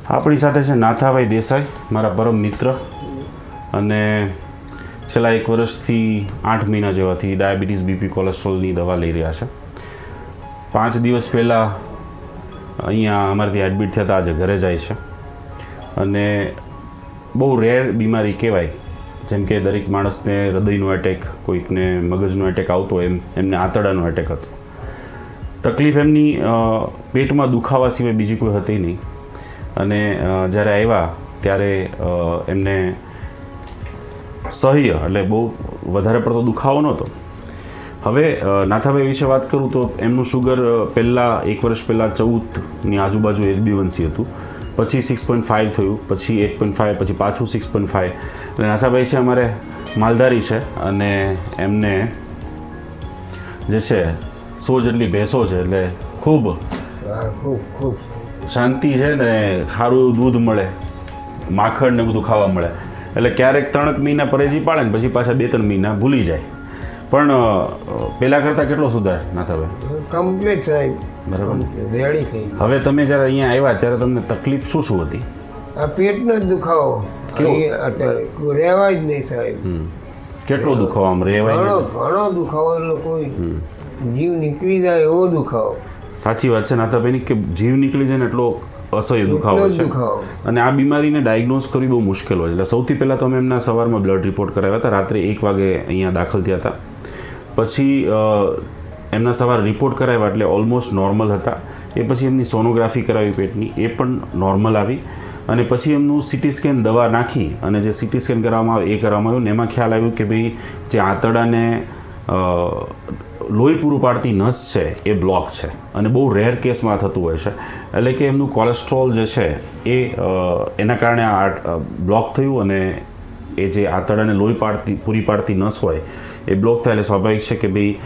આપણી સાથે છે નાથાભાઈ દેસાઈ, મારા પરમ મિત્ર, અને છેલ્લા 1 વર્ષથી 8 મહિના જેવાથી ડાયાબિટીસ, બીપી, કોલેસ્ટ્રોલની દવા લઈ રહ્યા છે. 5 દિવસ પહેલાં અહીંયા અમારાથી એડમિટ થયા હતા, આજે ઘરે જાય છે. અને બહુ રેર બીમારી કહેવાય, જેમ કે દરેક માણસને હૃદયનો એટેક, કોઈકને મગજનો એટેક આવતો હોય, એમને આંતરડાનો એટેક હતો. તકલીફ એમની પેટમાં દુખાવા સિવાય બીજી કોઈ હતી નહીં. અને જ્યારે આવ્યા ત્યારે એમને સહ્ય એટલે બહુ વધારે પડતો દુખાવો નહોતો. હવે નાથાભાઈ વિશે વાત કરું તો એમનું શુગર પહેલાં 1 વર્ષ પહેલાં 14ની આજુબાજુ HbA1c હતું, પછી 6.5 થયું, પછી 8.5, પછી પાછું 6.5. એટલે નાથાભાઈ છે અમારે માલધારી છે, અને એમને જે છે 100 જેટલી ભેંસો છે, એટલે ખૂબ શાંતિ છે ને, સારું એવું દૂધ મળે, માખણ ને બધું ખાવા મળે. એટલે ક્યારેક 3 મહિના પરેજી પાડે ને પછી પાછા 2-3 મહિના ભૂલી જાય. પણ પહેલાં કરતાં કેટલો સુધાર નાથાભાઈ? કમ્પ્લીટ સાહેબ, બરાબર, રેડી થઈ. હવે તમે જ્યારે અહીંયા આવ્યા ત્યારે તમને તકલીફ શું હતી? આ પેટનો જ દુખાવો અત્યારે રહેવાય જ નહીં સાહેબ. કેટલો દુખાવો? આમ રહેવાય? ઘણો દુખાવો, એટલે કોઈ જીવ નીકળી જાય એવો દુખાવો. સાચી વાત છે નાથાભાઈની કે જીવ નીકળી જાય ને એટલો અસહ્ય દુખાવો છે. અને આ બીમારીને ડાયગ્નોઝ કરવી બહુ મુશ્કેલ હોય છે. એટલે સૌથી પહેલાં તો અમે એમના સવારમાં બ્લડ રિપોર્ટ કરાવ્યા હતા, રાત્રે 1 વાગે અહીંયા દાખલ થયા હતા. પછી એમના સવારે રિપોર્ટ કરાવ્યા એટલે ઓલમોસ્ટ નોર્મલ હતા. એ પછી એમની સોનોગ્રાફી કરાવી પેટની, એ પણ નોર્મલ આવી. અને પછી એમનું CT સ્કેન દવા નાખી અને જે CT સ્કેન કરવામાં આવે એ કરવામાં આવ્યું. ને એમાં ખ્યાલ આવ્યું કે ભાઈ જે આંતરડાને લોહી પૂરું પાડતી નસ છે એ બ્લોક છે, અને બહુ રેર કેસમાં થતું હોય છે. એટલે કે એમનું કોલેસ્ટ્રોલ જે છે એ એના કારણે આ બ્લોક થયું, અને એ જે આંતરડાને લોહી પૂરી પાડતી નસ હોય એ બ્લોક થાય. એટલે સ્વાભાવિક છે કે ભાઈ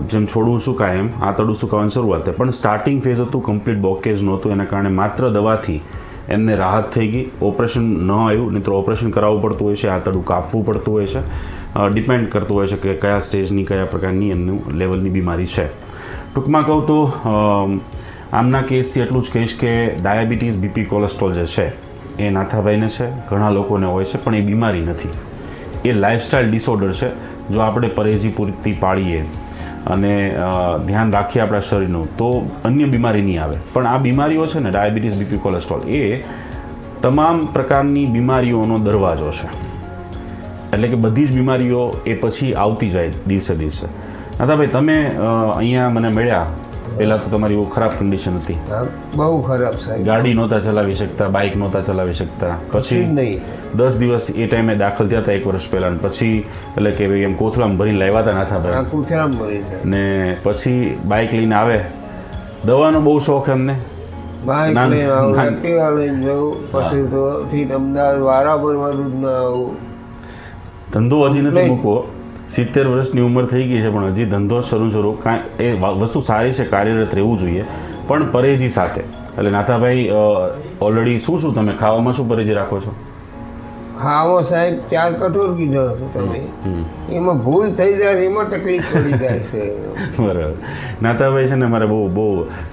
જેમ છોડવું સુકાય એમ આંતરડું સુકાવાની શરૂઆત થાય. પણ સ્ટાર્ટિંગ ફેઝ હતું, કમ્પ્લીટ બ્લોકેજ નહોતું, એના કારણે માત્ર દવાથી એમને રાહત થઈ ગઈ. ઓપરેશન ન આવ્યું, નહીં તો ઓપરેશન કરાવવું પડતું હોય છે, આંતરડું કાપવું પડતું હોય છે. ડિપેન્ડ કરતું હોય છે કે કયા સ્ટેજની, કયા પ્રકારની એમનું લેવલની બીમારી છે. ટૂંકમાં કહું તો આમના કેસથી એટલું જ કહીશ કે ડાયાબિટીસ, બીપી, કોલેસ્ટ્રોલ જે છે એ નાથાભાઈને છે, ઘણા લોકોને હોય છે, પણ એ બીમારી નથી, એ લાઇફસ્ટાઇલ ડિસઓર્ડર છે. જો આપણે પરેજી પૂરતી પાળીએ અને ધ્યાન રાખીએ આપણા શરીરનું, તો અન્ય બીમારી નહીં આવે. પણ આ બીમારીઓ છે ને, ડાયાબિટીસ, બીપી, કોલેસ્ટ્રોલ, એ તમામ પ્રકારની બીમારીઓનો દરવાજો છે. એટલે કે બધી જ બીમારીઓ એ પછી આવતી જાય દિવસે દિવસે. નાથાભાઈ, તમે અહીંયા મને મળ્યા પહેલાં તો તમારી બહુ ખરાબ કન્ડિશન હતી, બહુ ખરાબ સાહેબ. ગાડી નહોતા ચલાવી શકતા, બાઇક નહોતા ચલાવી શકતા. પછી નહીં 10 દિવસ એ ટાઈમે દાખલ થયા હતા 1 વર્ષ પહેલાં. પછી એટલે કે ભાઈ એમ કોથળામાં ભરીને લાવ્યા હતા નાથાભાઈ, કોથળામાં ભરી છે. ને પછી બાઇક લઈને આવે, દવાનો બહુ શોખ એમને, બાઇક લઈને આવું, એક્ટિવા લઈને જવું, પછી તો ઠીક અમદાવાદ વારા ભરવાનું જ ના આવું. ધંધો હજી નથી મૂકવો, 70 વર્ષની ઉંમર થઈ ગઈ છે, પણ હજી ધંધો શરૂ કાંઈ એ વસ્તુ સારી છે, કાર્યરત રહેવું જોઈએ, પણ પરેજી સાથે. એટલે નાથાભાઈ ઓલરેડી શું તમે ખાવામાં શું પરેજી રાખો છો? ખાવા સાહેબ 4 કઠોળ કીધો હતો તમે, એમાં ભૂલ થઈ જાય, એમાં તકલીફ પડી જાય છે. બરાબર. નાથાભાઈ છે ને અમારે બહુ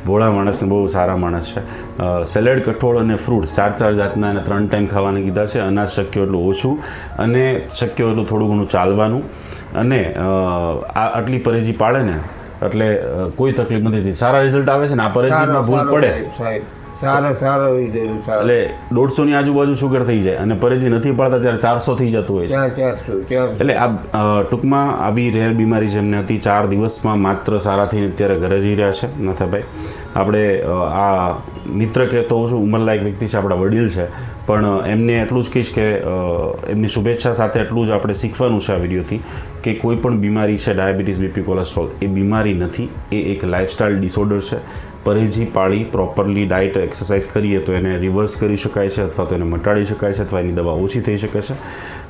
ભોળા માણસ ને બહુ સારા માણસ છે. સેલેડ, કઠોળ અને ફ્રૂટ્સ 4 જાતના અને 3 ટાઈમ ખાવાના કીધા છે. અનાજ શક્ય એટલું ઓછું, અને શક્ય એટલું થોડું ઘણું ચાલવાનું. અને આ આટલી પરેજી પાડે ને એટલે કોઈ તકલીફ નથી થતી, સારા રિઝલ્ટ આવે છે. ને આ પરેજીમાં ભૂલ પડે સાહેબ, સારા એટલે 150ની આજુબાજુ શુગર થઈ જાય, અને પરેજી નથી પાડતા ત્યારે 400 થઈ જતું હોય છે. એટલે આ ટૂંકમાં આવી રેર બીમારી જેમને હતી, 4 દિવસમાં માત્ર સારા થઈને અત્યારે ઘરે જઈ રહ્યા છે નાથાભાઈ. આપણે આ મિત્ર કહેતો હોઉં છું, ઉંમરલાયક વ્યક્તિ છે, આપણા વડીલ છે, પણ એમને એટલું જ કહીશ કે એમની શુભેચ્છા સાથે એટલું જ આપણે શીખવાનું છે આ વિડીયોથી કે કોઈ પણ બીમારી છે, ડાયાબિટીસ, બીપી, કોલેસ્ટ્રોલ, એ બીમારી નથી, એ એક લાઇફસ્ટાઇલ ડિસઓર્ડર છે. પરેજી પાળી, પ્રોપરલી ડાયટ, એક્સરસાઇઝ કરીએ તો એને રિવર્સ કરી શકાય છે, અથવા તો એને મટાડી શકાય છે, અથવા એની દવા ઓછી થઈ શકે છે.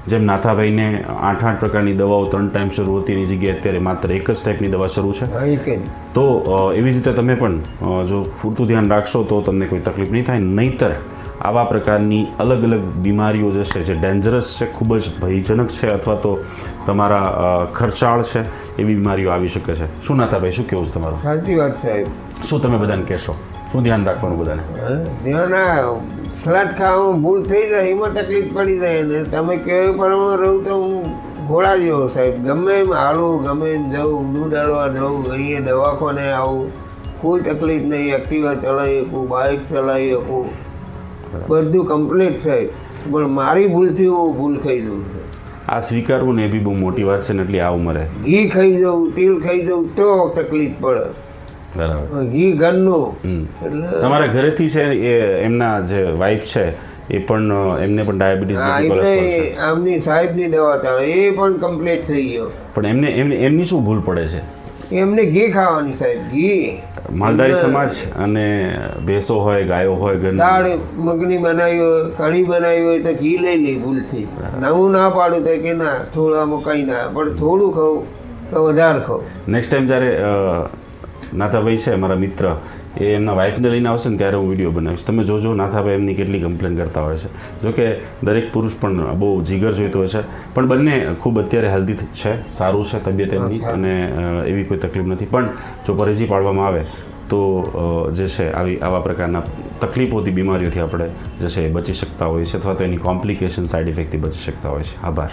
જેમ નાથાભાઈને 8 પ્રકારની દવાઓ 3 ટાઈમ શરૂ હતી, એની જગ્યાએ અત્યારે માત્ર 1 જ ટાઈપની દવા શરૂ છે. તો એવી જ રીતે તમે પણ જો પૂરતું ધ્યાન રાખશો તો તમને કોઈ તકલીફ નહીં થાય. નહીંતર આવા પ્રકારની અલગ અલગ બીમારીઓ જે છે, જે ડેન્જરસ છે, ખૂબ જ ભયજનક છે, અથવા તો તમારા ખર્ચાળ છે, એવી બીમારીઓ આવી શકે છે. શું નાથાભાઈ, શું કહેવું છે તમારું? સાચી વાત સાહેબ. શું તમે બધાને કહેશો? શું ધ્યાન રાખવાનું બધાને? ધ્યાન સલાડ ખાવામાં ભૂલ થઈ જાય એમાં તકલીફ પડી જાય ને તમે કેવી પ્રમાણે રહું તો હું ઘોડા જેવો સાહેબ ગમે એમ હાલું ગમે એમ જવું દૂધ હાલવા જવું અહીંયા દવાખાને આવું કોઈ તકલીફ નહીં એક્ટિવા ચલાવી શકું બાઇક ચલાવી શકું બધું કમ્પ્લીટ સાહેબ પણ મારી ભૂલથી હું ભૂલ ખાઈ જઉં છું આ સ્વીકારવું ને એ બી બહુ મોટી વાત છે ને એટલી આ ઉંમરે. ઘી ખાઈ જાઉં તેલ ખાઈ જાઉં તો તકલીફ પડે. બરાબર. ઘી ઘરનું એટલે તમારા ઘરેથી છે એ એમના જે વાઈફ છે એ પણ એમને પણ ડાયાબિટીસ એમને આમની સાહેબની દવા ચાલે એ પણ કમ્પ્લીટ થઈ ગયો. પણ એમની શું ભૂલ પડે છે? એમને ઘી ખાવાની સાહેબ ઘી. માલધારી સમાજ અને ભેંસો હોય ગાયો હોય ઘરની દાળ મગની બનાવી હોય કઢી બનાવી હોય તો ઘી લઈ લે ભૂલથી. નવું ના પાડું તો કે ના થોડા મકાઈ ના પણ થોડું ખાઉં તો વધારે ખાઉં. નેક્સ્ટ ટાઈમ જ્યારે નાથાભાઈ છે મારા મિત્ર એ એમના વાઈફને લઈને આવશે ને ત્યારે હું વિડીયો બનાવીશ. તમે જોજો નાથાભાઈ એમની કેટલી કમ્પ્લેન કરતા હોય છે. જોકે દરેક પુરુષ પણ બહુ જીગર જોઈતો હોય છે પણ બંને ખૂબ અત્યારે હેલ્ધી છે, સારું છે તબિયત એમની અને એવી કોઈ તકલીફ નથી. પણ જો પરેજી પાડવામાં આવે તો જે છે આવા પ્રકારના તકલીફોથી બીમારીઓથી આપણે જે છે એ બચી શકતા હોઈએ છીએ અથવા તો એની કોમ્પ્લિકેશન સાઇડ ઇફેક્ટથી બચી શકતા હોય છે. આભાર.